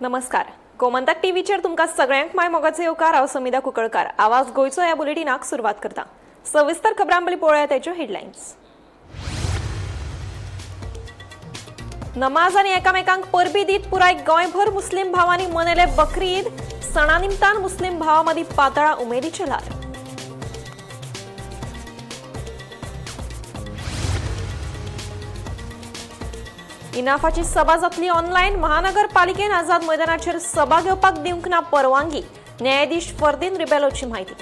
नमस्कार. गोमंतक टीव्हीचेर तुमकां सगळ्यांक माय मोगाचे येवकार. हांव समिधा कुंकळकार. आवाज गोयचो ह्या बुलेटिनाक सुरवात करता. सविस्तर खबरां पयलीं पळोवया ताच्यो हेडलायन्स. नमाज आनी एकामेकांक परबी दीत पुराय गोंयभर मुस्लीम भावांनी मनयले बकरी ईद. सणा निमतान मुस्लीम भावां मदीं पातळा उमेदीचे ल्हार. इनाफाची सभा जातली ऑनलायन. महानगरपालिकेन आझाद मैदानाचेर सभा घेवपाक दिवंक ना परवानगी. न्यायाधीश फर्दीन रिबेलोची म्हायती.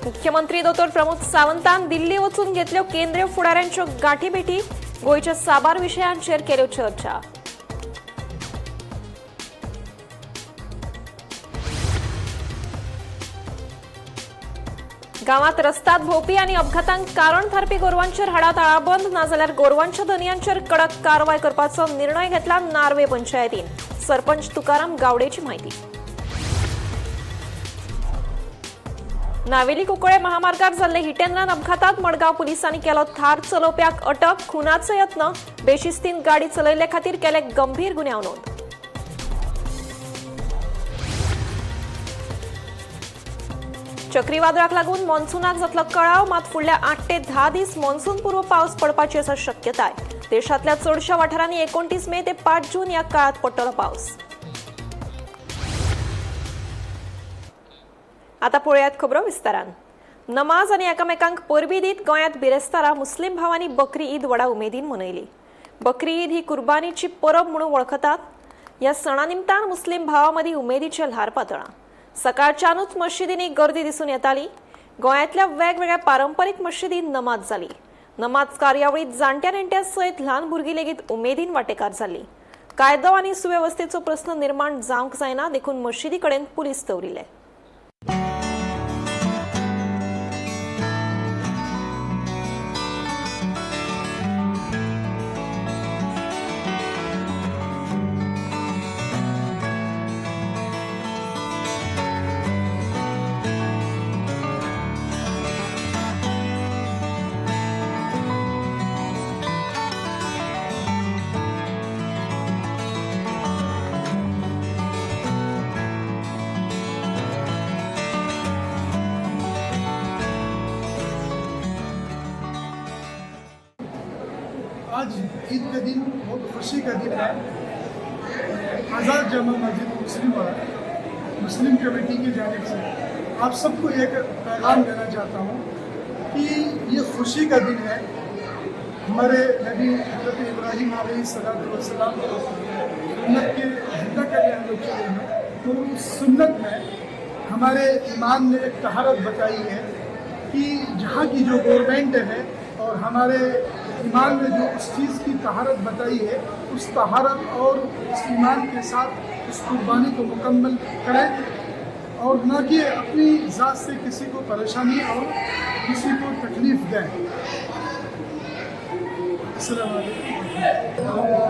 मुख्यमंत्री दोतोर प्रमोद सावंतान दिल्ली वचून घेतल्यो केंद्रीय फुडाऱ्यांच्यो गाठी भेटी. गोंयच्या साबार विशयांचेर केल्यो चर्चा. गावात रस्त्यात भोंवपी आनी अपघातांक कारण थारपी गोरवांचेर हाडात आळाबंद. नाजाल्यार गोरवांच्या धनयांचेर कडक कारवाय करपाचो निर्णय घेतला नार्वे पंचायतीन. सरपंच तुकाराम गावडेची म्हायती. नावेली कुंकळे महामार्गार जाल्ले हिट एंड रन अपघातात मडगांव पुलिसांनी केलो थार चलोवप्याक अटक. खुनाचो यत्न. बेशिस्तीन गाडी चलयल्ले खातीर केले गंभीर गुन्यांव नोंद. चक्रीवादळाक लागून मॉन्सूनाक जातलो कळाव. मात फुडल्या 8 ते 10 दीस मॉन्सून पूर्व पावस पडपाची आसा शक्यताय. देशांतल्या चडशा वाठारांनी 29 मे ते 5 जून या काळात पडटलो पावस. आता पळयात खबरो विस्तारान. नमाज आनी एकामेकांक परबी दीत गोंयांत बिरेस्तारा मुस्लीम भावांनी बकरी ईद व्हडा उमेदीन मनयली. बकरी ईद ही कुर्बानीची परब म्हणून वळखतात. ह्या सणा निमतान मुस्लीम भावां मदीं उमेदीचे ल्हार पातळ्ळां. सकाळच्यानूच मशिदींनी गर्दी दिसून येताली. गोंयांतल्या वेगवेगळ्या पारंपरीक मशिदींत नमाज जाली. नमाज कार्यावळीत जाणट्या नेणट्या सयत ल्हान भुरगीं लेगीत उमेदीन वांटेकार जाल्लीं. कायदो आनी सुवेवस्थेचो प्रस्न निर्माण जावंक जायना देखून मशिदी कडेन पुलीस दवरिल्ले. आज ईद का दिन बहुत खुशी का दिन है। आज़ाद जामा मस्जिद मुस्लिम कमेटी की जानिब से आप सबको एक पैगाम देना चाहता हूँ कि ये खुशी का दिन है। हमारे नबी हज़रत इब्राहीम अलैहिस्सलाम सुन्नत के जिंदा करने हम लोग चले हैं, तो उस सुन्नत में हमारे ईमान ने एक तहारत बताई है कि जहाँ की जो गवर्नमेंट है और हमारे ईमान में जो उस चीज़ की तहारत बताई है, उस तहारत और उस ईमान के साथ उस कुर्बानी को मुकम्मल करें और न कि अपनी ज़ात से किसी को परेशानी और किसी को तकलीफ़ दें।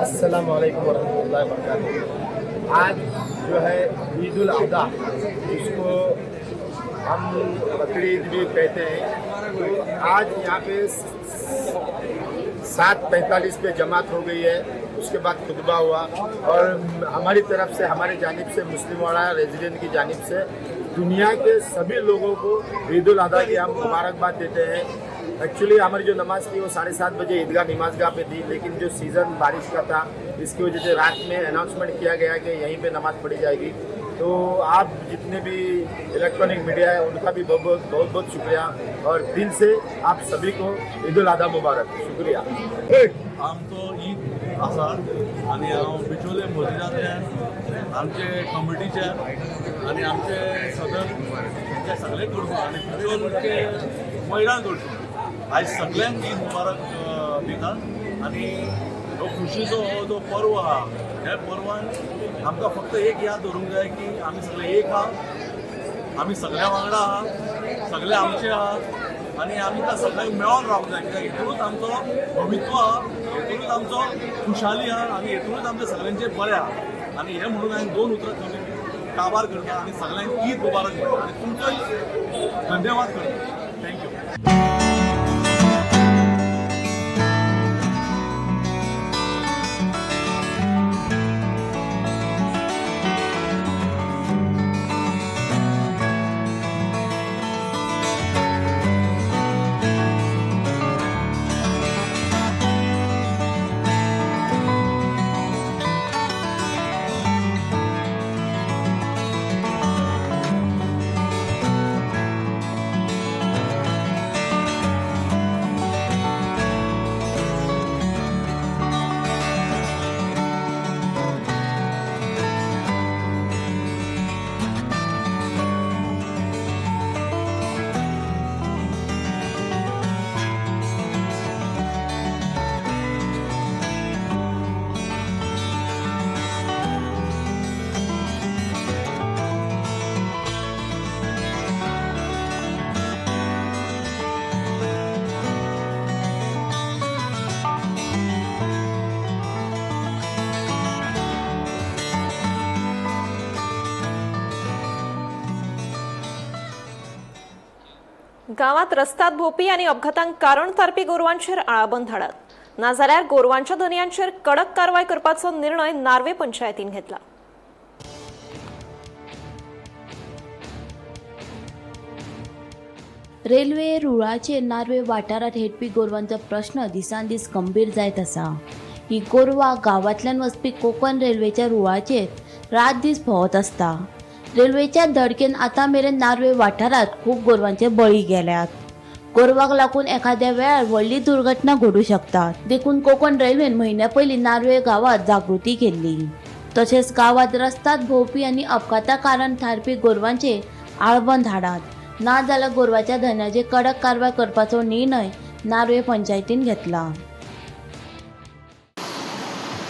अस्सलाम वालेकुम वरहमतुल्लाहि वबरकातुहू। आज जो है ईद उल अज़हा, जिसको हम बकरी ईद भी कहते हैं, आज यहाँ पे 7:45 पे जमात हो गई है। उसके बाद खुतबा हुआ और हमारी तरफ से, हमारी जानिब से, मुस्लिम वाला रेजिडेंट की जानिब से दुनिया के सभी लोगों को ईद उल अज़हा की हम मुबारकबाद देते हैं। एक्चुअली हमारी जो नमाज थी वो 7:30 बजे ईदगाह नमाजगाह पे थी, लेकिन जो सीज़न बारिश का था इसकी वजह से रात में अनाउंसमेंट किया गया कि यहीं पे नमाज पढ़ी जाएगी। तो आप जितने भी इलेक्ट्रॉनिक मीडिया है उनका भी बहुत बहुत शुक्रिया और दिल से आप सभी को ईद उल अज़हा मुबारक। शुक्रिया। आमचो ईद आसा आनी हांव बिचोले मजिदांतल्यान आमचे कमिटीचे आनी आमचे सदर ते सगळे कडसून आनी बिचोलचे महिलां कडसून आयज सगळ्यांक ईद मुबारक दिता। आनी हो खुशीचो हो जो पर्व आहा, ह्या पर्वान आमकां फक्त एक याद दवरूंक जाय की आमी सगळे एक आहा, आमी सगळ्या वांगडा आहा, सगळे आमचे आहा आनी आमी त्या सगळ्यांक मेळोन रावंक जाय। कित्याक हेतूनच आमचो भवित्व आहा, हेतूनच आमचो खुशाली आहा आनी हेतूनच आमचे सगळ्यांचे बरें आहा। आनी हे म्हणून हांवें 2 उतरां काबार करता आनी सगळ्यांक ईद मुबारक दिता आनी तुमचोय धन्यवाद करता। थँक्यू। गावात रस्त्यात भोवपी आनी अपघातांक कारण थारपी गोरवांचेर आळाबंद हाडात नाजाल्यार गोरवांच्या धनयांचेर कडक कारवाय करपाचो निर्णय नार्वे पंचायतीन घेतला। रेल्वे रुळाचेर नार्वे वाठारात हेटपी गोरवांचो प्रश्न दिसान दीस गंभीर जायत आसा। ही गोरवां गांवांतल्यान वचपी कोंकण रेल्वेच्या रुळाचेर रात दीस भोंवत आसता। रेल्वेच्या धडकेन आतां मेरेन नार्वे वाठारात खूब गोरवांचे बळी गेल्यात। गोरवांक लागून एखाद्या वेळार व्हडली दुर्घटना घडूं शकता। देखून कोंकण रेल्वेन म्हयन्या पयलीं नार्वे गांवांत जागृती केल्ली। तशेंच गांवांत रस्त्यात भोंवपी आनी अपघाता कारण थारपी गोरवांचेर आळबंद हाडात नाजाल्यार गोरवांच्या धन्याचेर कडक कारवाय करपाचो निर्णय नार्वे पंचायतीन घेतला।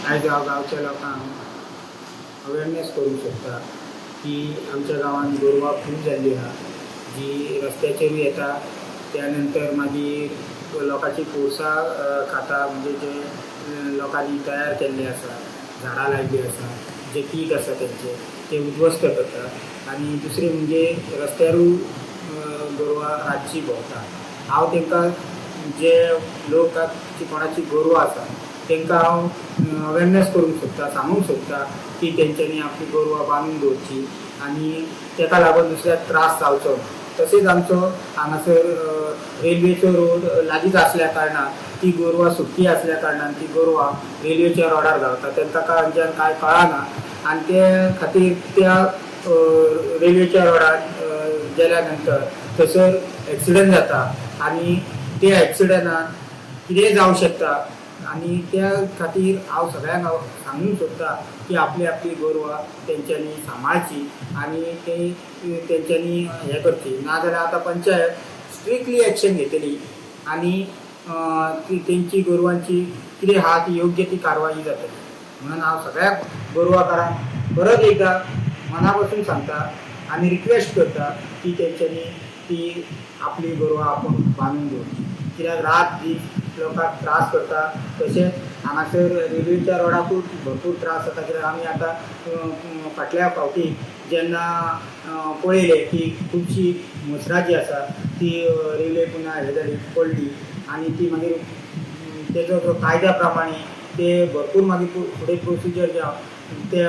आयज हांव गांवच्या लोकांक अवेरनेस करूंक सोदता की आमच्या गांवांत गोरवां खूब जाल्लीं आहा जी रस्त्याचेरूय येता त्या नंतर मागीर लोकांची पोरसां खाता म्हणजे जे लोकांनी तयार केल्ले आसा झाडां लायिल्लीं आसा जे पीक आसा ते उद्ध्वस्त करता आनी दुसरें म्हणजे रस्त्यारूय गोरवां रातची भोंवता। हांव तांकां जे लोक कोणाची गोरवां आसा तांकां हांव अवेरनेस करूंक सोदता सांगूंक सोदता की तेंच्यांनी आपली गोरवां बांदून दवरची आनी ताका लागून दुसऱ्याक त्रास जावचो ना। तशेंच आमचो हांगासर रेल्वेचो रोड लागींच आसल्या कारणान ती गोरवां सुट्टी आसल्या कारणान ती गोरवां रेल्वेच्या रोडार धांवता तांकां कांय कळना आनी ते खातीर त्या रेल्वेच्या रोडार गेल्या नंतर थंयसर एक्सिडंट जाता आनी त्या एक्सिडंटान कितेंय जावं शकता आनी त्या खातीर हांव सगळ्यांक सांगूंक सोदता की आपली गोरवां तेंच्यांनी सांबाळची आनी तेंच्यांनी हें करची नाजाल्यार आतां पंचायत स्ट्रिक्टली एक्शन घेतली आनी तेंची गोरवांची कितें आहा ती योग्य ती कारवाई जातली म्हणून हांव सगळ्याक गोरवाकारांक परत एकदां मना पासून सांगता आनी रिक्वेस्ट करता की तेंच्यांनी ती आपली गोरवां आपूण बांदून दवरची कित्याक रात दीस लोकांक त्रास करता। तशेंच हांगासर रेल्वेच्या रोडाकूय भरपूर त्रास जाता कित्याक आमी आतां फाटल्या फावटी जेन्ना पळयले की खुबशीं मसरां जी आसा ती रेल्वे पुन्हा हे जाली पडली आनी ती मागीर तेजो जो कायद्या प्रमाणे ते भरपूर मागीर फुडें प्रोसिजर ते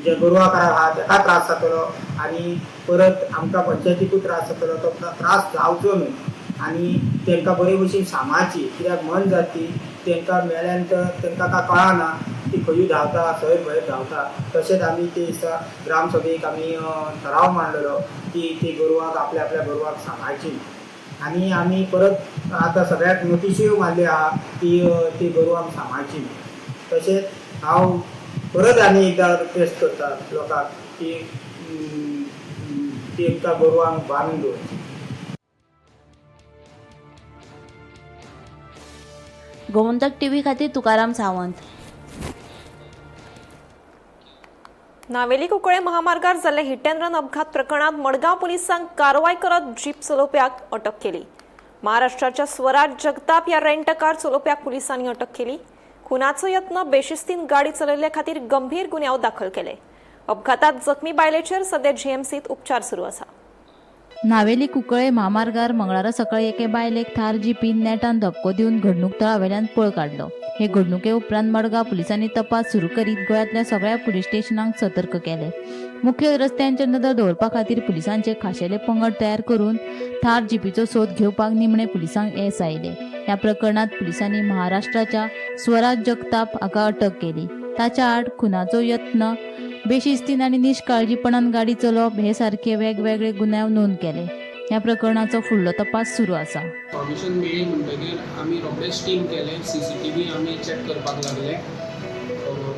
जे गोरवाकाराक आहा ताका त्रास जातलो आनी परत आमकां पंचायतीकूय त्रास जातलो तो त्रास जावचो न्हय आनी तांकां बरे भशेन सांबाळची कित्याक मन जाती तांकां मेल्यानंतर तांकां काय कळना ती खंयूय धांवता सयर भयर धांवता। तशेंच आमी ते दिसा ग्रामसभेक आमी ठराव मांडलेलो की ती गोरवांक आपल्या गोरवांक सांबाळची आनी आमी परत आतां सगळ्याक नोटिसूय मारली आहा की ती गोरवांक सांबाळची। तशेंच हांव परत आनी एकदां रिक्वेस्ट करता लोकांक की तांकां गोरवांक बांदून दवरची। गोमंतक टीव्ही खातीर तुकाराम सावंत। नावेली कुंकळे महामार्गार जाल्ले हिट अँड रन अपघात प्रकरणात मडगांव पुलिसांक कारवाय करत जीप चलोवप्याक अटक केली। महाराष्ट्राच्या स्वराज जगताप ह्या रेंट कार चलोवप्याक पुलिसांनी अटक केली। खुनाचो यत्न बेशिस्तीन गाडी चलयल्ले खातीर गंभीर गुन्यांव दाखल केले। अपघातात जखमी बायलेचेर सध्या जीएमसीत उपचार सुरू आसा। नावेली कुंकळे महामार्गार मंगळारा सकाळी एके बायलेक थार जीपीन नेटान धपको दिवन घडणूक थळावेल्यान पळ काडलो। हे घडणुके उपरांत मडगांव पुलिसांनी तपास सुरू करीत गोंयांतल्या सगळ्या पुलीस स्टेशनांक सतर्क केले। मुख्य रस्त्यांचेर नदर दवरपा खातीर पुलिसांचे खाशेले पंगड तयार करून थार जीपीचो सोद घेवपाक निमणे पुलिसांक येस आयले। ह्या प्रकरणात पुलिसांनी महाराष्ट्राच्या स्वराज जगताप हाका अटक केली। ताच्या आड खुनाचो यत्न बेशिस्तीन आनी निश्काळजीपणान गाडी चलोवप हे सारखे वेगवेगळे गुन्यांव नोंद केले। ह्या प्रकरणाचो फुडलो तपास सुरू आसा। परमिशन मेळ्ळी म्हणटकीर आमी रोखडेच टीम केले CCTV आमी चॅक करपाक लागले।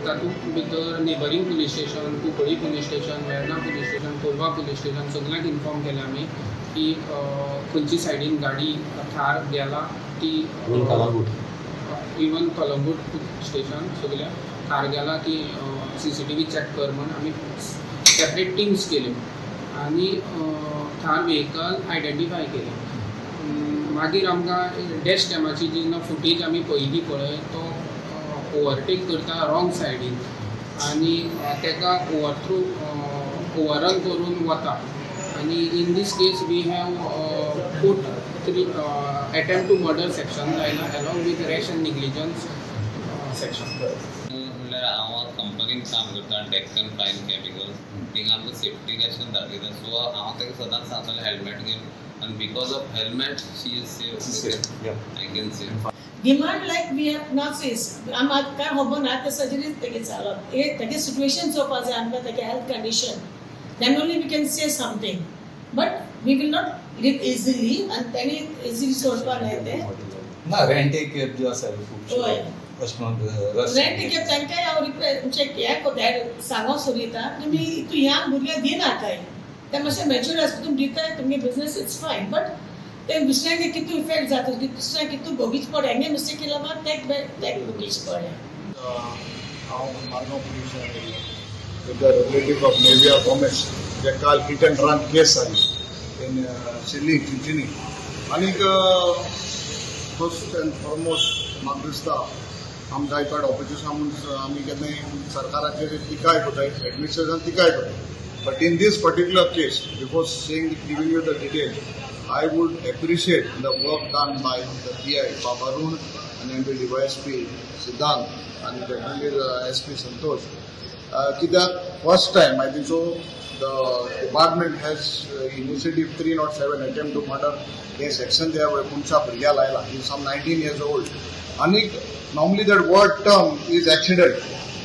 तातूंत भितर neighbouring police station Cuncolim police station Verna police station Colva police station सगळ्यांक इन्फॉर्म केलें आमी की खंयची सायडीन गाडी थार गेला ती इवन कलंगूट स्टेशन सगळ्या थार गेला ती CCTV चॅक कर म्हणून आमी सेपरेट टीम्स केल्यो आनी थार व्हेकल आयडेंटिफाय केले। मागीर आमकां डॅश कॅमाची जेन्ना फुटेज आमी पयली पळय तो ओवरटेक करता रॉंग सायडीन आनी ताका ओवररन करून वता आनी in this case we have court attempt to murder section लायला along with rash and negligence section. म्हणल्यार हांव कंपनीन काम करता डेक्कन फायन केमिकल. थिंगा आमकां सेफ्टी क्वेश्चन दाखयता. सो हांव ताका सदांच सांगतालें हेल्मेट घेवन आनी because of helmet she is safe. I can say demand like we have not sees आमकां कांय खबर ना ते सर्जरी तेगे जालो तेगे सिट्युएशन चोवपा जाय आमकां तेगे health condition then only we can say something but we will not live easily आनी तेणी इजिली सोडपा न्हय ते ना रेंट एक जो आसा खूब होय रेंट रेंट टिकेट तांकां हांव म्हणजे हें कोताय सांगो सोदिता तुमी तूं ह्या भुरग्याक दिनाकाय ते मातशें मॅच्युअर आसता तुमी दिताय तुमगे बिजनेस इट्स फायन बट ते दुसऱ्यांक कितू इफेक्ट जाता दुसऱ्यांक कितू भोगीच पडे हेंगे मिस्टेक केला मात तेक भोगीच पडे. हांव Margao police relative of Nevia Gomes जे काल हिट अँड रन केस जाली इन सिडनी चिंचिनी आनीक फर्स्ट अँड फॉरमोस्ट म्हाका दिसता आम गायकवाड ऑफिस आमी केन्नाय सरकाराचेर टिकाय कोताय एडमिनिस्ट्रेशन टिकाय कोताय but in this particular case before saying giving you the details I would appreciate the work done by the PI Babarun and the DYSP Siddhant and the SP Santosh. Kidak first time I think so the department has initiative 307 attempt to murder case action there where Puncha Priya Laila he is some 19 years old. And normally that word term is accident.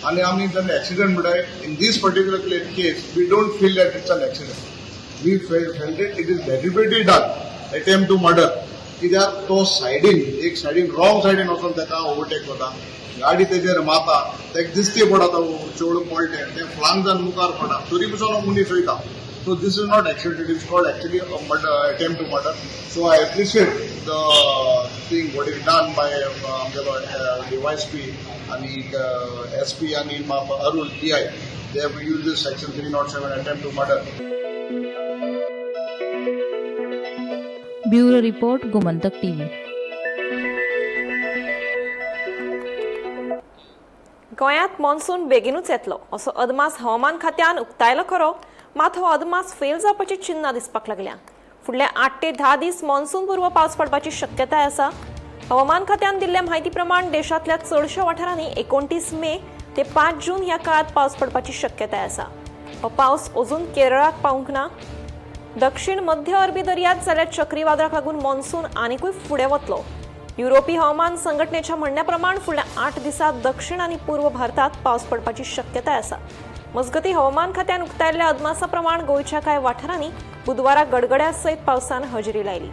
And I mean the accident but in this particular case we don't feel that it's an accident. We felt it is deliberately done, attempt to murder. कित्याक तो सायडीन एक सायडीन wrong सायडीन वचून ताका overtake करता गाडी तेजेर मारता ताका दिसती पडटा तो चेडूं पळटें तें फ्लांग जावन मुखार पडटा तरी पसून मनीस वयता. So this is not accident, it is called actually a murder, attempt to murder. So I appreciate the thing what is done by DYSP and SP and Arul PI. They have used this section 307 attempt to murder. Bureau report Gomantak TV. गोंयांत monsoon बेगीनूच येतलो असो अदमास हवामान खात्यान उक्तायलो खरो मात हो अदमास फेल जावपाची चिन्नां दिसपाक लागल्या. फुडले 8 ते 10 दीस मॉन्सून पूर्व पावस पडपाची शक्यताय आसा. हवामान खात्यान दिल्ल्या म्हायती प्रमाण देशांतल्या चडशा वाठारांनी 29 मे ते 5 जून ह्या काळात पावस पडपाची शक्यताय आसा. हो पावस अजून केरळाक पावूंक ना. दक्षिण मध्य अरबी दर्यांत जाल्ल्या चक्रीवादळाक लागून मॉन्सून आनीकूय फुडें वतलो. युरोपीय हवामान संघटनेच्या म्हणण्या प्रमाण फुडल्या 8 दिसांत दक्षिण आनी पूर्व भारतांत पावस पडपाची शक्यताय आसा. मजगती हवामान खात्यान उक्तायल्ल्या अदमासा प्रमाण गोंयच्या कांय वाठारांनी बुधवारा गडगड्या सयत पावसान हजेरी लायली.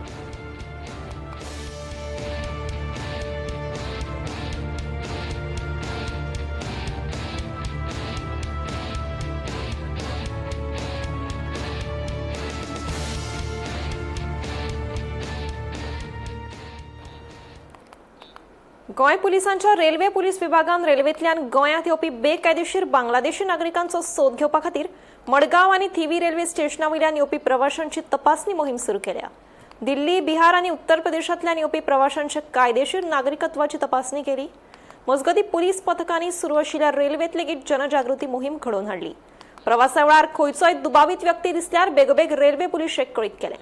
गोंय पुलिसांच्या रेल्वे पुलीस विभागान रेल्वेंतल्यान गोंयांत येवपी बेकायदेशीर बांगलादेशी नागरिकांचो सोद घेवपा खातीर मडगांव आनी थिवी रेल्वे स्टेशना वयल्यान येवपी प्रवाशांची तपासणी मोहीम सुरू केल्या. दिल्ली, बिहार आनी उत्तर प्रदेशांतल्यान येवपी प्रवाशांच्या कायदेशीर नागरिकत्वाची तपासणी केली. मजगती पुलीस पथकांनी सुरू आशिल्ल्या रेल्वेंत लेगीत जनजागृती मोहीम घडोवन हाडली. प्रवासा वेळार खंयचोय दुबावीत व्यक्ती दिसल्यार बेगोबेग रेल्वे पुलीस कळीत केलें.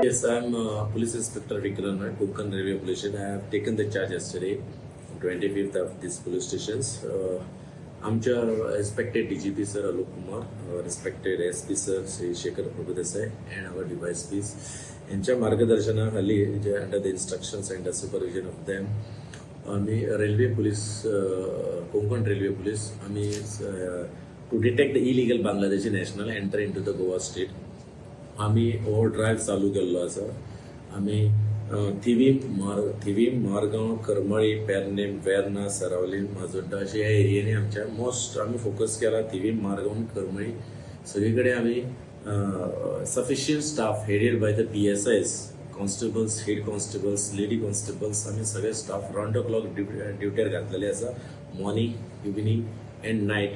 Yes, I'm Police Inspector Vikram at Konkan Railway Police Station. I have taken the charge yesterday, 25th of these police stations. आमच्या respected DGP Sir Alok Kumar, respected SP Sir Sri Shekhar Prabhudesai and our DYSPs. यांच्या मार्गदर्शनाखाली जे under the instructions and the supervision of them, आम्ही railway police Konkan railway police आम्ही to detect the illegal Bangladeshi national enter into the Goa state. आम्ही over drive चालू केल्लो आसा. आम्ही थिवी, मारगांव, करमळी, पेरनेम, वेर्ना, सरावलीम, माजोड्डा अशा ह्या एरियांनी आमच्या मोस्ट आम्ही फोकस केला. थिवी, मारगांव, करमळी सगळीकडे आम्ही sufficient staff headed by the PSIs, constables, head constables, lady constables आम्ही सगळे स्टाफ राउंड द क्लॉक ड्युटीर घातलेले आसा. Morning, evening and night.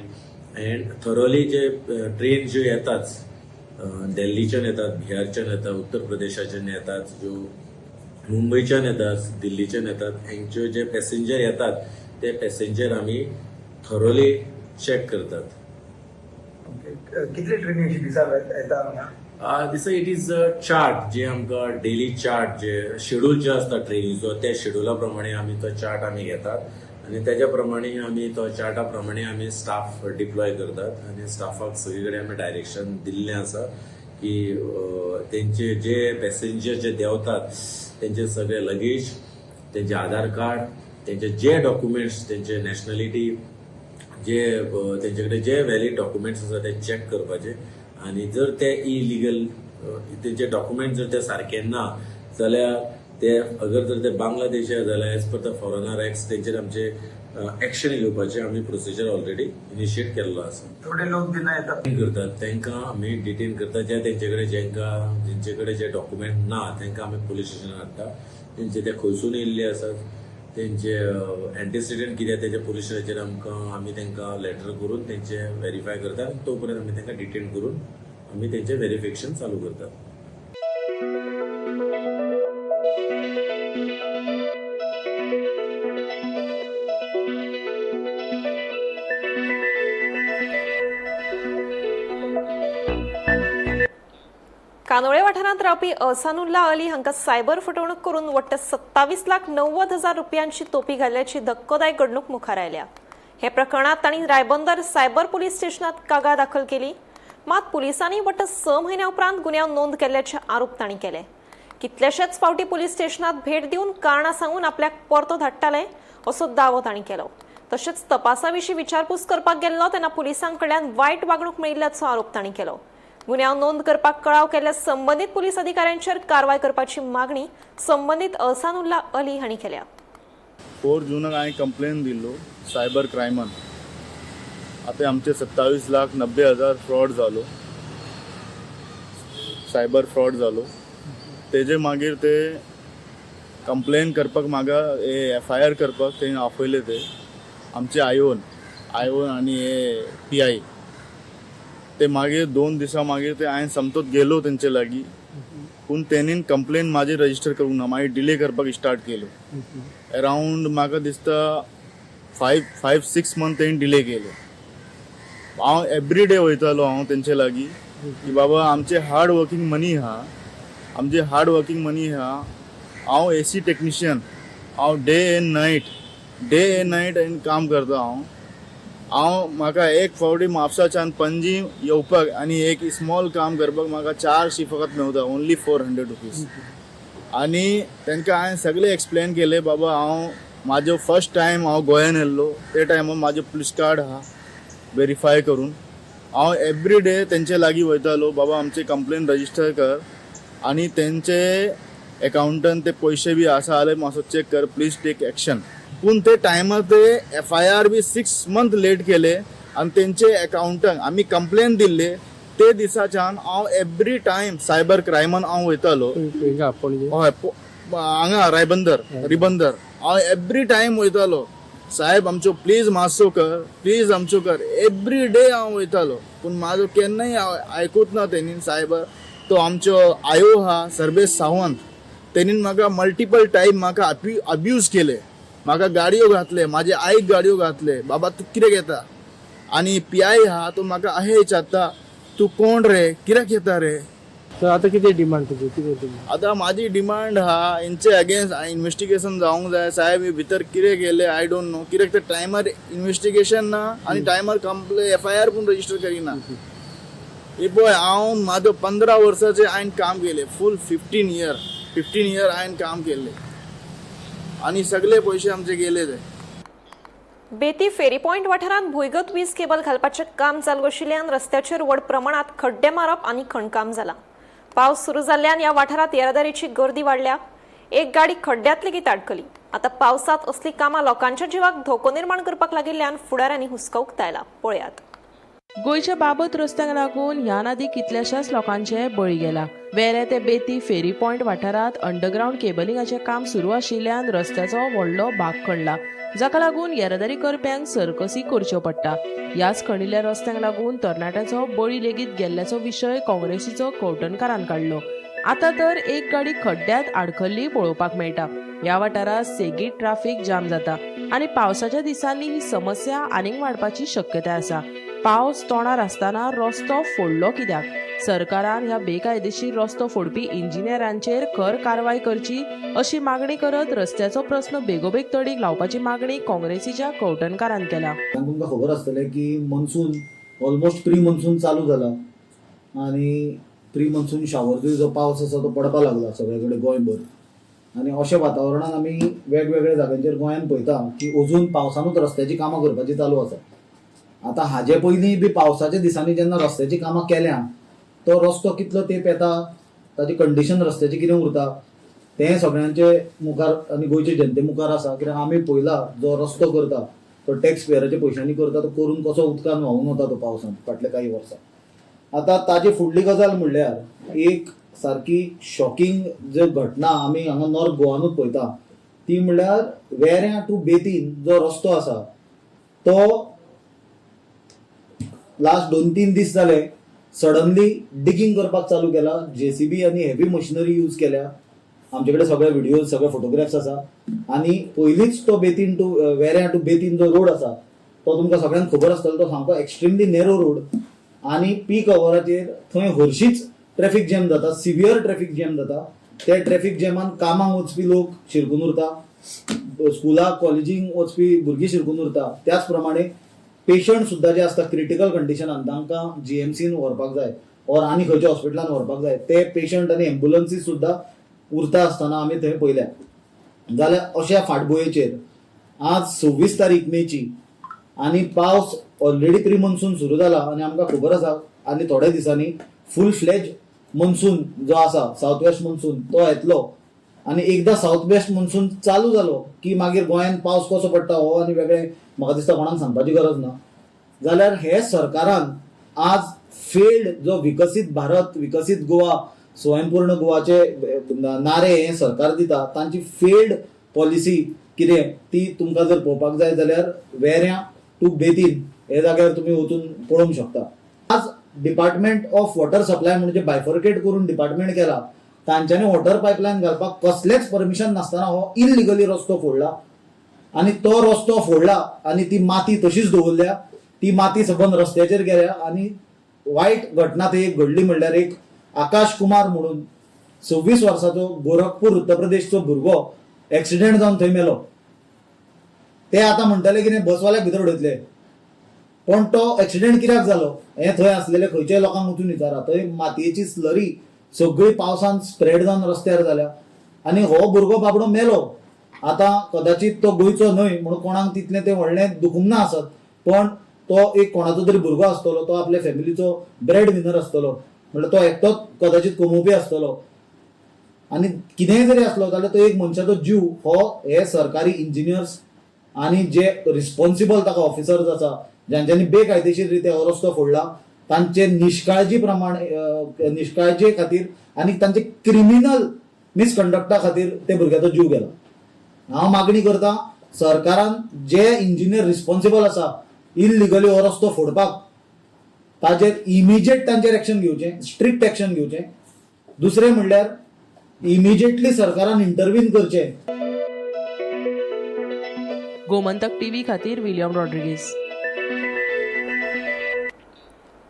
And thoroughly जे ट्रेन ज्यो येतात दिल्लीच्यान येतात, बिहारच्यान येतात, उत्तर प्रदेशाच्यान येतात, ज्यो मुंबईच्यान येतात, दिल्लीच्यान येतात, हांचे जे पॅसेंजर येतात ते पॅसेंजर आमी थरोली चॅक करतात. कितले ट्रेनी अशी दिसाक येता हांगा? दिसा इट इज अ चार्ट जे आमकां डेली चार्ट जे शेड्यूल जे आसता ट्रेनीचो त्या शेड्युला प्रमाणे आमी तो चार्ट आमी घेतात आणि त्याच्या प्रमाणे आमी तो चार्टा प्रमाणे आमी स्टाफ डिप्लॉय करतात आणि स्टाफाक सगळे कडेन आमी डायरेक्शन दिल्लें आसा की तेंचे जे पॅसेंजर जे देंवतात तेंचे सगळे लगेज, तेंचे आधार कार्ड, तेंचे जे डॉक्युमेंट्स, तेंचे नॅशनॅलिटी, जे तेंचे कडेन जे वॅलीड डॉक्युमेंट्स आसा ते चॅक करपाचे आणि जर ते इलिगल तेंचे डॉक्युमेंट जर ते सारखे ना जाल्यार ते अगर जर ते बांगलादेशी जाल्यार as per the foreigner act तेंचेर आमचे एक्शन घेवपाचे आमी प्रोसिजर ऑलरेडी इनिशिएट केल्लो आसा. थोडे लोक दिना येतात करतात तांकां आमी डिटेन करतात जे तेंचे कडेन जेंचे कडेन जे डॉक्युमेंट ना तांकां आमी पुलीस स्टेशनार हाडटा. तेंचे ते खंयसून येयल्ले आसात तेंचे एंटीसिडेंट कितें तेच्या पुलीस स्टेशनाचेर आमी तांकां लेटर करून तेंचे व्हेरीफाय करतात. तो पर्यंत आमी तांकां डिटेन करून आमी तेंचे व्हेरिफिकेशन चालू करतात. कानोळे वाठारांत रावपी अहसानुल्ला अली हांकां सायबर फटवणूक करून वट्ट 27,90,000 रुपयांची तोपी घाल्ल्याची धक्कोदायक घडणूक मुखार आयल्या. हे प्रकरणात तांणी रायबंदर सायबर पुलीस स्टेशनात कागाळ दाखल केली. मात पुलिसांनी वट्ट 6 म्हयन्या उपरांत गुन्यांव नोंद केल्ल्याचे आरोप तांणी केले. कितलेशेच फावटी पुलीस स्टेशनात भेट दिवन कारणां सांगून आपल्याक परतो धाडटाले असो दावो तांणी केलो. तशेंच तपासाविशीं विचारपूस करपाक गेल्लो तेन्ना पुलिसांकडल्यान वायट वागणूक मेळिल्ल्याचो आरोप तांणी केलो. गुन्यांव नोंद करपाक कळाव केल्ल्या संबंदीत पुलीस अधिकाऱ्यांचेर कारवाय करपाची मागणी संबंदीत अहसानुल्ला अली हांणी केल्या. 4 जूनाक हांवें कंप्लेन दिल्लो सायबर क्रायमान. आतां आमचे 27,90,000 फ्रॉड जालो, सायबर फ्रॉड जालो. तेजे मागीर ते कंप्लेन करपाक म्हाका FIR करपाक तेणी आपयले ते आमचे आयोन आनी हे PI. ते मागीर 2 दिसा मागीर ते हांवें समतोच गेलो तेंचे लागीं पूण तेणीन कंप्लेन म्हाजी रजिस्टर करूंक ना. मागीर डिले करपाक स्टार्ट केलो. अरावंड म्हाका दिसता 5-6 मंथ तेणी डिले केलो. हांव एवरी डे वयतालो हांव तेंचे लागीं की बाबा आमचे हार्ड वर्कींग मनी आहा, हांव AC टेक्निशियन, हांव डे एंड नायट काम करता. हांव म्हाका एक फावटी म्हापसाच्यान पणजी येवपाक आनी एक स्मॉल काम करपाक म्हाका 4 फकत मेवता, ओन्ली 400 रुपीज. आनी तांकां हांवें सगळें एक्सप्लेन केलें बाबा म्हाजो फर्स्ट टायम हांव गोंयान येयल्लो ते टायमार म्हाजो पुलीस कार्ड आहा व्हेरीफाय करून. हांव एवरी डे तेंचे लागीं वयतालो बाबा आमचे कंप्लेन रजिस्टर कर आनी तेंचे अकाउंटान ते पयशे बी आसा जाल्यार मातसो चॅक कर, प्लीज टेक एक्शन. पूण ते टायमार ते FIR बी 6 मंथ लेट केले आनी तेंचे अकाउंटांक आमी कंप्लेन दिल्ले ते दिसाच्यान हांव एवरी टायम सायबर क्रायमान हांव वयतालो हांगा रिबंदर हांव एवरी टायम वयतालो साहेब आमचो प्लीज मातसो कर एवरी डे हांव वयतालो. पूण म्हाजो केन्नाय आयकूच ना तेणीन सायबर. तो आमचो आयो आहा सर्वेश सावंत, तेणीन म्हाका मल्टिपल टायम म्हाका अब्यूज केले. म्हाका गाडयो घातले, म्हाजे आईक गाडयो घातले, बाबा तूं कित्याक येता. आनी PI आहा तो म्हाका अहें विचारता तूं कोण रे, कित्याक येता रे. आतां कितें डिमांड तुजी? आतां म्हाजी डिमांड आहा हेंचे अगेन्स्ट इन्व्हेस्टिगेशन जावंक जाय. साहेब हे भितर कितें केलें आय डोंट नो. कित्याक ते टायमार इन्व्हेस्टिगेशन ना आनी टायमार FIR पूण रजिस्टर करिना. हे पळय हांव म्हाजो 15 वर्साचें हांवें काम केलें, फूल 15 इयर हांवें काम केलें आनी सगळे पयशे आमचे गेले ते. बेती फेरी पॉइंट वाठारांत भुंयगत वीज केबल घालपाचें काम चालू आशिल्ल्यान रस्त्याचेर व्हड प्रमाणात खड्डे मारप आनी खणकाम जालां. पावस सुरू जाल्ल्यान ह्या वाठारांत येरादारीची गर्दी वाडल्या. एक गाडी खड्ड्यांत लेगीत आडकली. आतां पावसांत असली कामां लोकांच्या जिवाक धोको निर्माण करपाक लागिल्ल्यान फुडाऱ्यांनी हुस्को उक्तायला. पळयात. गोंयच्या बाबत रस्त्यांक लागून ह्या नदी कितल्याशाच लोकांचे बळी गेला. वेरे ते बेती फेरी पॉइंट वाठारांत अंडरग्राउंड केबलिंगाचें काम सुरू आशिल्ल्यान रस्त्याचो व्हडलो भाग खणला, जाका लागून येरादारी करप्यांक सरकसी करच्यो पडटा. ह्याच खणिल्ल्या रस्त्यांक लागून तरणाट्याचो बळी लेगीत गेल्ल्याचो विशय काँग्रेसीचो कवटणकारान काडलो. आता तर एक गाडी खड्ड्यात आडखल्ली पळोवपाक मेळटा. ह्या वाठारात सेगीत ट्रॅफिक जाम जाता आनी पावसाच्या दिसांनी ही समस्या आनीक वाडपाची शक्यताय आसा. पावस तोंडार आसतना रस्तो फोडलो कित्याक? सरकारान ह्या बेकायदेशीर रस्तो फोडपी इंजिनियरांचेर खर कारवाय करची अशी मागणी करत रस्त्याचो प्रश्न बेगोबेग तडीक लावपाची मागणी काँग्रेसीच्या कवटणकारान केला. तुमकां खबर आसतलें की मनसून ऑलमोस्ट प्री मनसून चालू जाला आनी प्री मनसून शावर जो पावस आसा तो पडपाक लागला सगळे कडेन गोंयभर. आनी अशा वातावरणान आमी वेगवेगळ्या जाग्यांचेर गोंयान पळयता की अजून पावसानूच रस्त्याची कामां करपाची चालू आसा. आतां हाजे पयलीं बी पावसाच्या दिसांनी जेन्ना रस्त्याची कामां केल्या तो रस्तो कितलो तेंप येता, ताची कंडिशन रस्त्याची कितें उरता तें सगळ्यांचे मुखार आनी गोंयचे जनते मुखार आसा. कित्याक आमी पळयला जो रस्तो करता तो टॅक्स पेयराच्या पयशांनी करता, तो करून कसो उदकान व्हांवून वता तो पावसान फाटले काही वर्सां. आतां ताजी फुडली गजाल म्हणल्यार एक सारकी शॉकिंग जो घटना आमी हांगा नॉर्थ गोवानूच पळयता ती म्हणल्यार वेऱ्यां टू बेतीन जो रस्तो आसा तो लास्ट 2-3 दीस जाले सडनली डिगींग करपाक चालू केला. JCB आनी हेवी मशिनरी यूज केल्या. आमचे कडेन सगळे व्हिडिओ सगळे फोटोग्राफ्स आसा. आनी पयलींच तो बेतीन टू वेऱ्यां टू बेतीन जो रोड आसा तो तुमकां सगळ्यांक खबर आसतलो, तो सामको एक्स्ट्रीमली नॅरो रोड आनी पीक अवराचेर थंय हरशींच ट्रॅफिक जॅम जाता, सिवियर ट्रॅफिक जॅम जाता. ते ट्रॅफिक जॅमान कामाक वचपी लोक शिरकून उरता, स्कुलाक कॉलेजीक वचपी भुरगीं शिरकून उरता. त्याच प्रमाणे पेशंट सुद्दां जे आसता क्रिटिकल कंडिशनान तांकां GMCन व्हरपाक जाय ऑर आनी खंयच्या हॉस्पिटलान व्हरपाक जाय ते पेशंट आनी एम्ब्युलन्सीस सुद्दां उरता आसतना आमी थंय पळयल्या. जाल्यार अशा फाटभुंयेचेर आज 26 तारीख मेची आनी पावस ऑलरेडी प्री मनसून सुरू जाला आनी आमकां खबर आसा आनी थोड्या दिसांनी फूल फ्लेज मनसून जो आसा साऊथ वेस्ट मनसून तो येतलो. आनी एकदां साऊथ वेस्ट मनसून चालू जालो की मागीर गोंयान पावस कसो पडटा हो आनी वेगळे म्हाका दिसता कोणाक सांगपाची गरज ना. जाल्यार हे सरकारान आज फेल्ड जो विकसीत भारत, विकसीत गोवा, स्वयंपूर्ण गोवाचे नारे हे सरकार दिता तांची फेल्ड पॉलिसी कितें ती तुमकां जर पळोवपाक जाय जाल्यार वेऱ्यां टू बेतीन हे जाग्यार तुमी वचून पळोवंक शकता. आज डिपार्टमेंट ऑफ वॉटर सप्लाय म्हणजे बायफर्केट करून डिपार्टमेंट केला. तांच्यांनी वॉटर पायपलायन घालपाक कसलेच परमिशन नासतना हो इलिगली रस्तो फोडला आनी तो रस्तो फोडला आनी ती माती तशीच दवरल्या. ती माती सबंद रस्त्याचेर गेल्या आनी वायट घटना थंय एक घडली म्हणल्यार एक आकाश कुमार म्हणून 26 वर्साचो गोरखपूर उत्तर प्रदेशचो भुरगो एक्सिडेंट जावन थंय मेलो. ते आतां म्हणटाले की बसवाल्याक भितर उडयतले, पण तो एक्सिडेंट कित्याक जालो हे थंय आसलेले खंयच्याय लोकांक वचून विचारा. थंय मातयेची स्लरी सगळी पावसान स्प्रेड जावन रस्त्यार जाल्या आनी हो भुरगो बाबडो मेलो. आतां कदाचित तो गोंयचो न्हय म्हणून कोणाक तितलें तें व्हडलें दुखूंक ना आसत, पण तो एक कोणाचो तरी भुरगो आसतलो, तो आपल्या फॅमिलीचो ब्रेड विनर आसतलो, म्हणल्यार तो एकटोच कदाचित कमोवपी आसतलो. आनी कितेंय जरी आसलो जाल्यार तो एक मनशाचो जीव हो हे सरकारी इंजिनियर्स आनी जे रिस्पॉन्सिबल ताका ऑफिसर्स आसा ज्यांच्यांनी बेकायदेशीर रित्या हो रस्तो फोडला तांचे निष्काळजी खातीर आनी तांचे क्रिमिनल मिसकंडक्टा खातीर ते भुरग्याचो जीव गेला. हांव मागणी करता सरकारान जे इंजिनियर रिस्पॉन्सिबल आसा इलिगली हो रस्तो फोडपाक ताचेर इमिजिएट तांचेर एक्शन घेवचें, स्ट्रिक्ट एक्शन घेवचें. दुसरें म्हणल्यार इमिजिएटली सरकारान इंटरव्हीन करचें. गोमंतक TV खातीर विलियम रॉड्रिगीस.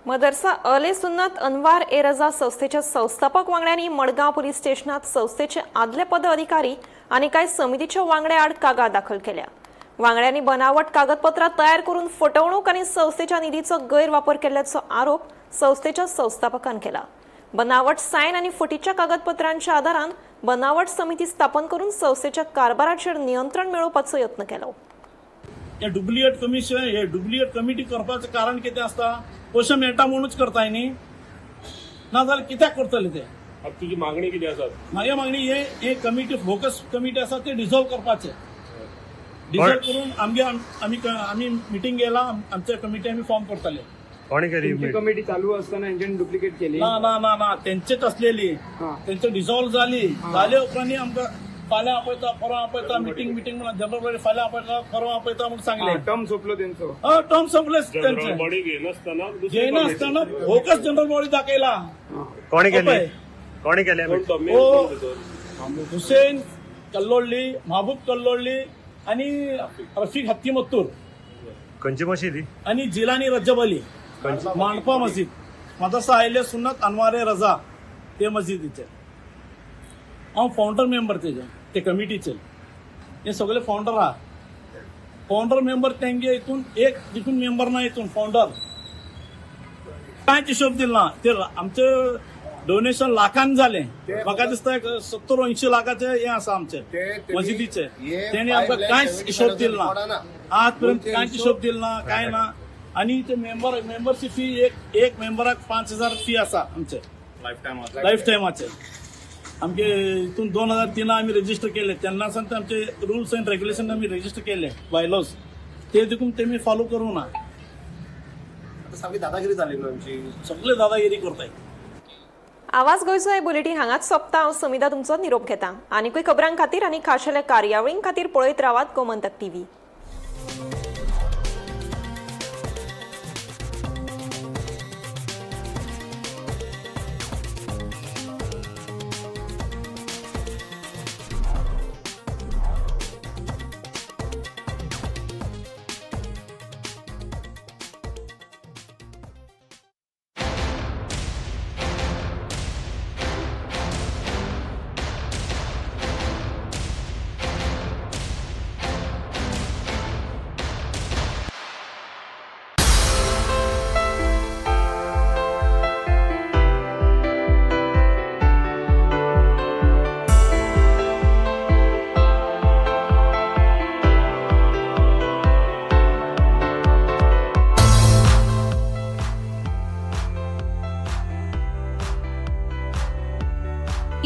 मदरसा अले सुन्नत अनवार ए रजा संस्थेच्या संस्थापक वांगड्यांनी मडगांव पुलीस स्टेशनात संस्थेचे आदले पदाधिकारी आणि काही समितीच्या वांगड्या आड कागाळ दाखल केल्या. वांगड्यांनी बनावट कागदपत्रां तयार करून फटवणूक आणि संस्थेच्या निधीचो गैरवापर केल्याचो आरोप संस्थेच्या संस्थापकान केला. बनावट सायन आणि फटीच्या कागदपत्रांच्या आधारान बनावट समिती स्थापन करून संस्थेच्या कारभाराचेर नियंत्रण मेळोवपाचो यत्न केलो. हे डुप्लिकेट कमिटी करपाचें कारण कितें आसता? पयशे मेळटा म्हणूच करताय न्ही, नाजाल्यार कित्याक करतले ते? तुजी मागणी कितें आसा? म्हाजी मागणी हे कमिटी फोकस कमिटी आसा ते डिझॉल्व करपाचे. डिझॉल्व करून आमी मिटींग गेला, आमच्या कमिटी आमी फॉर्म करतले. कोणी केली कमिटी चालू असताना हेंच्यानी डुप्लिकेट केली? ना तेंचेच असलेली, तेंचे डिझॉल्व जाले उपरांत आमकां फाल्यां आपयता, परवा आपयता, मिटींग म्हणून जनरल फाल्यां आपयता, परवा आपयता म्हणून सांगले. टर्म सोंपलो तेंचो. टर्म सोंपले जनरल बॉडी घेयनासतना फोकस जनरल बॉडी दाखयला. कोणी केली? कोणी केल्या हुसेन कल्लोळली, महबूब कल्लोळली आणि रफीक हत्ती मत्तूर खंयची मशीदी आणि जिलानी रज्जब अली मांडपा मस्जिद मदरसा आयले सुन्नत अनवारे रजा ते मस्जिदीचे हांव फावंडर मेंबर ते कमिटीचे हे सगळे फावंडर आहा. फावंडर मेंबर तेंगे हितून एक देखून मेंबर ना हितून फावंडर कांयच हिशोब दिला ते आमचे डोनेशन लाखान झाले. म्हाका दिसता 70-80 लाखाचे हे आसा आमचे मस्जिदीचे. तेणी आमकां कांयच हिशोब दिला ना, आज पर्यंत कांयच हिशोब दिला ना, काय ना. आणि ते मेंबरशिप फी एक मेंबराक 5,000 फी आसा आमचे लाईफ टायमाचे. आमचे हितून 2003 आम्ही रजिस्टर केले. तेन्ना सावन आमचे रुल्स अँड रेग्युलेशन आम्ही रजिस्टर केले बायलॉज ते देखून तेमी फॉलो करूं ना. सगळी दादागिरी जाली आमची, सगळे दादागिरी करताय. आवाज गोंयचो हे बुलेटीन हांगाच सोंपता. हांव समिता तुमचो निरोप घेता. आनीकूय खबरां खातीर आनी खाशेल्या कार्यावळीं खातीर पळयत रावात गोमंतक TV.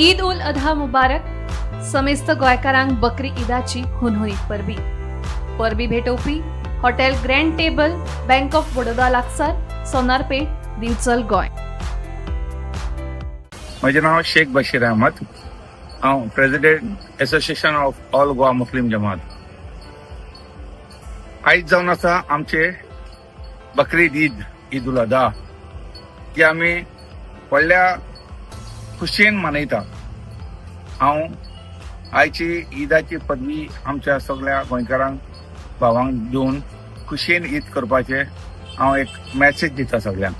ईद उल अधा मुबारक. समेस्त गोंयकारांक बकरी ईदाची हुनहुनीत परबी. परबी भेटोवपी hotel grand table, bank of Baroda लागसार, सोनारपेट, दिवचल, गोंय. म्हजें नांव शेख बशीर अहमद. हांव president association of all Goa Muslim Jamaat. आयज जावन आसा आमचे बकरीद ईद उल अधा, जी आमी व्हडल्या खुशयेन मनयता. हांव आयची ईदाची पदवी आमच्या सगळ्या गोंयकारांक भावांक दिवन खुशयेन ईद करपाचे हांव एक मॅसेज दिता सगळ्यांक.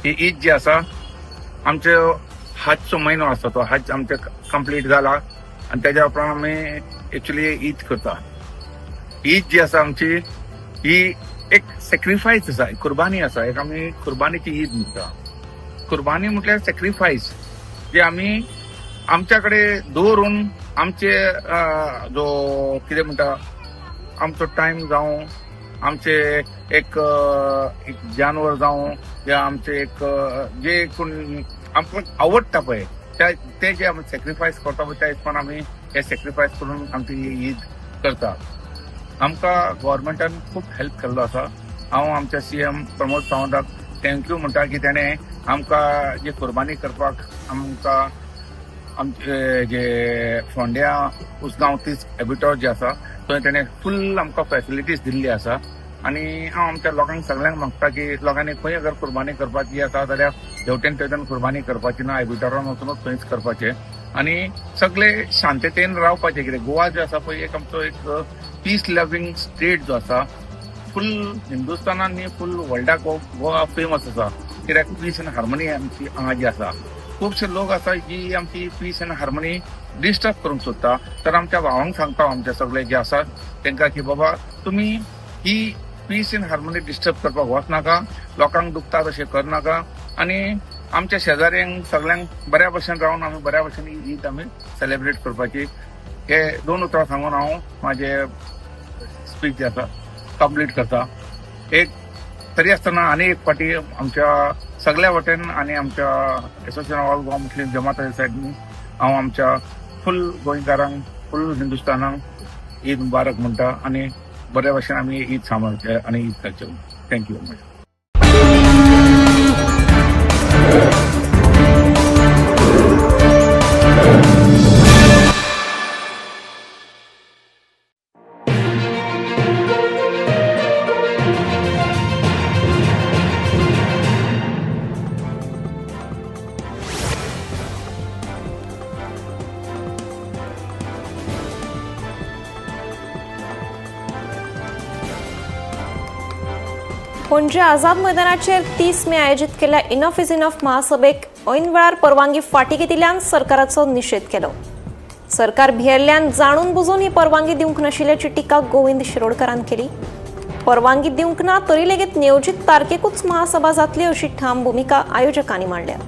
ही ईद जी आसा आमचो हजचो म्हयनो आसा, तो हज आमचे कंप्लीट जाला आनी तेज्या उपरांत आमी एक्चुली ईद करता. ईद जी आसा आमची ही एक सॅक्रिफायस आसा, कुर्बानी आसा. एक आमी कुर्बानीची ईद म्हणटा. कुर्बानी म्हटल्यार सॅक्रिफायस जे आमी आमच्या कडेन दवरून आमचे जो कितें म्हणटा आमचो टायम जावं, आमचे एक जानवर जावं, या आमचे एक जे कोण आमकां आवडटा पळय ते जे आमी सॅक्रिफायस करता पळय त्या हिसपान आमी हे सॅक्रिफायस करून आमची ही ईद करता. आमकां गव्हर्मेंटान खूब हेल्प केल्लो आसा. हांव आमच्या CM प्रमोद सावंताक थँक्यू म्हणटा की तेणें आमकां जी कुर्बानी करपाक आमकां आमचे जे फोंड्या उसगांव तीस हॅबिटॉट जे आसा थंय तेणें फूल आमकां फॅसिलिटीज दिल्ली आसा. आनी हांव आमच्या लोकांक सगळ्यांक मागता की लोकांनी खंय अगर कुर्बानी करपाची आसा जाल्यार हेवटेन थंयच्यान कुर्बानी करपाची ना, हॅबिटॉटान वचूनच थंयच करपाचें आनी सगळे शांततेन रावपाचें. कितें गोवा जो आसा पळय एक आमचो एक पीस लविंग स्टेट जो आसा, फूल हिंदुस्थानान न्ही फूल वर्ल्डाक गोवा फेमस आसा. कित्याक पीस अँड हार्मनी आमची हांगा जी आसा. खुबशे लोक आसा जी आमची पीस अँड हार्मनी डिस्टर्ब करूंक सोदता. तर आमच्या भावांक सांगता आमचे सगळे जे आसात तांकां की बाबा तुमी ही पीस अँड हार्मनी डिस्टर्ब करपाक वचनाका, लोकांक दुखता तशें करनाका आनी आमच्या शेजाऱ्यांक सगळ्यांक बऱ्या भशेन रावन आमी बऱ्या भशेन ही ईद आमी सेलिब्रेट करपाची. हे 2 उतरां सांगून हांव म्हाजें स्पीच जे आसा कंप्लीट करता. एक तरी आसतना आनी एक फाटी आमच्या सगळ्या वटेन आनी आमच्या एसोसिएशन ऑल गोवा मुस्लिम जमाताच्या सायडीन हांव आमच्या फूल गोंयकारांक फूल हिंदुस्थानाक ईद मुबारक म्हणटा आनी बऱ्या भशेन आमी ईद सांबाळचे आनी ईद करचे. Thank you very much. पणजे आझाद मैदानाचेर 30 मे आयोजित केल्ल्या इनफ इज इनफ महासभेक ऐन वेळार परवानगी फाटी घेतिल्ल्यान सरकाराचो निषेध केलो. सरकार भियेल्ल्यान जाणून बुजून ही परवानगी दिवंक नाशिल्ल्याची टिका गोविंद शिरोडकरान केली. परवानगी दिवंक ना तरी लेगीत नियोजित तारखेकूच महासभा जातली अशी ठाम भूमिका आयोजकांनी मांडल्या.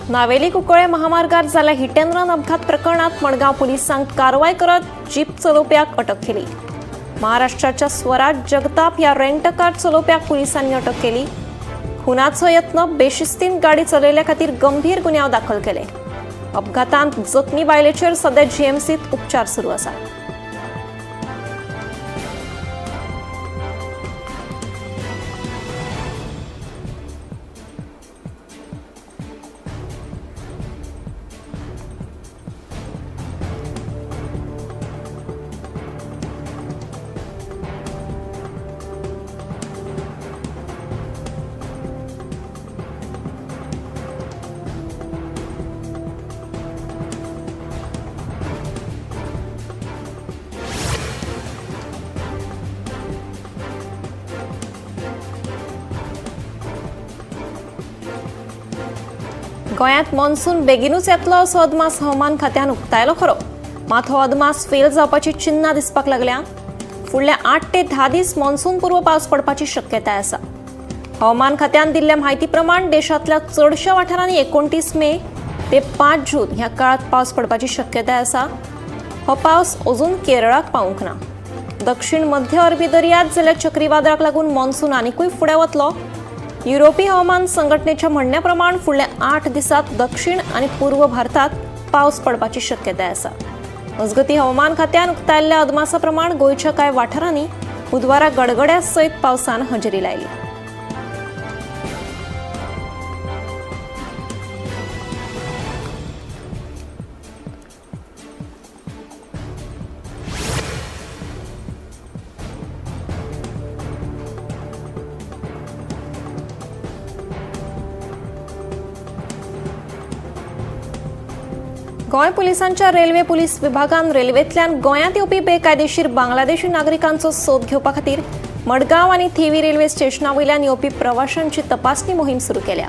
नावेली कुंकळे महामार्गार जाल्ल्या हिट अँड रन अपघात प्रकरणात मडगांव पुलिसांक कारवाय करत जीप चलोवप्याक अटक केली. महाराष्ट्राच्या स्वराज जगताप ह्या रेंट कार चलोवप्याक पुलिसांनी अटक केली. खुनाचो यत्न, बेशिस्तीन गाडी चलयल्या खातीर गंभीर गुन्यांव दाखल केले. अपघातांत जखमी बायलेचेर सध्या जीएमसीत उपचार सुरू आसा. गोंयांत मॉन्सून बेगीनूच येतलो असो अदमास हवामान खात्यान उक्तायलो खरो, मात हो अदमास फेल जावपाची चिन्नां दिसपाक लागल्या. फुडल्या 8 ते 10 दीस मॉन्सून पूर्व पावस पडपाची शक्यताय आसा. हवामान खात्यान दिल्ल्या म्हायती प्रमाण देशांतल्या चडशा वाठारांनी 29 मे ते 5 जून ह्या काळात पावस पडपाची शक्यताय आसा. हो पावस अजून केरळाक पावूंक ना. दक्षिण मध्य अरबी दर्यांत जाल्ल्या चक्रीवादळाक लागून मॉन्सून आनीकूय फुडें वतलो. युरोपीय हवामान संघटनेच्या म्हणण्याप्रमाण फुडल्या 8 दिसांत दक्षिण आणि पूर्व भारतात पावस पडपाची शक्यताय आसा. मजगती हवामान खात्यान उक्तायल्ल्या अदमासा प्रमाण गोंयच्या कांय वाठारांनी बुधवारा गडगड्या सयत पावसान हजेरी लायली. गोंय पुलिसांच्या रेल्वे पुलीस विभागान रेल्वेंतल्यान गोंयांत येवपी बेकायदेशीर बांगलादेशी नागरिकांचो सोद घेवपा खातीर मडगांव आनी थेवी रेल्वे स्टेशनावयल्यान येवपी प्रवाशांची तपासणी मोहीम सुरू केल्या.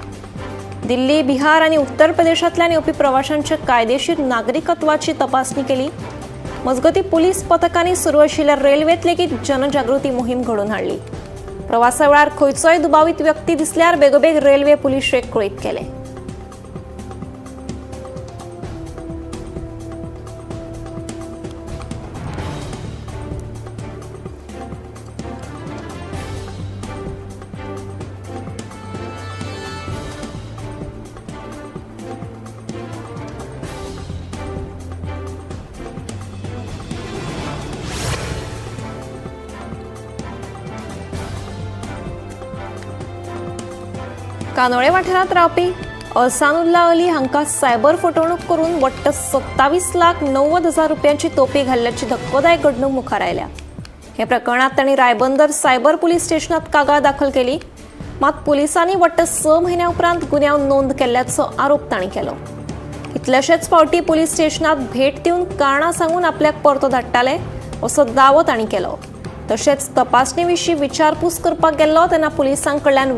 दिल्ली, बिहार आनी उत्तर प्रदेशांतल्यान येवपी प्रवाशांच्या कायदेशीर नागरिकत्वाची तपासणी केली. मजगती पुलीस पथकांनी सुरू आशिल्ल्या रेल्वेंत लेगीत जनजागृती मोहीम घडोवन हाडली. प्रवासा वेळार खंयचोय दुबावीत व्यक्ती दिसल्यार बेगोबेग रेल्वे पुलीशेक कळीत केले. कानोळे वाठारांत रावपी अहसानुल्ला अली हांकां सायबर फटवणूक करून वट्ट 27,90,000 रुपयांची तोपी घाल्ल्याची धक्कोदायक घडणूक मुखार आयल्या. हे प्रकरणात तांणी रायबंदर सायबर पुलीस स्टेशनात कागाळ दाखल केली. मात पुलिसांनी वट्ट 6 म्हयन्या उपरांत गुन्यांव नोंद केल्ल्याचो आरोप तांणी केलो. कितलेशेच फावटी पुलीस स्टेशनात भेट दिवन कारणां सांगून आपल्याक परतो धाडटाले असो दावो तांणी केलो. तशेंच तपासणे विशीं विचारपूस करपाक गेल्लो तेन्ना पुलिसां कडल्यान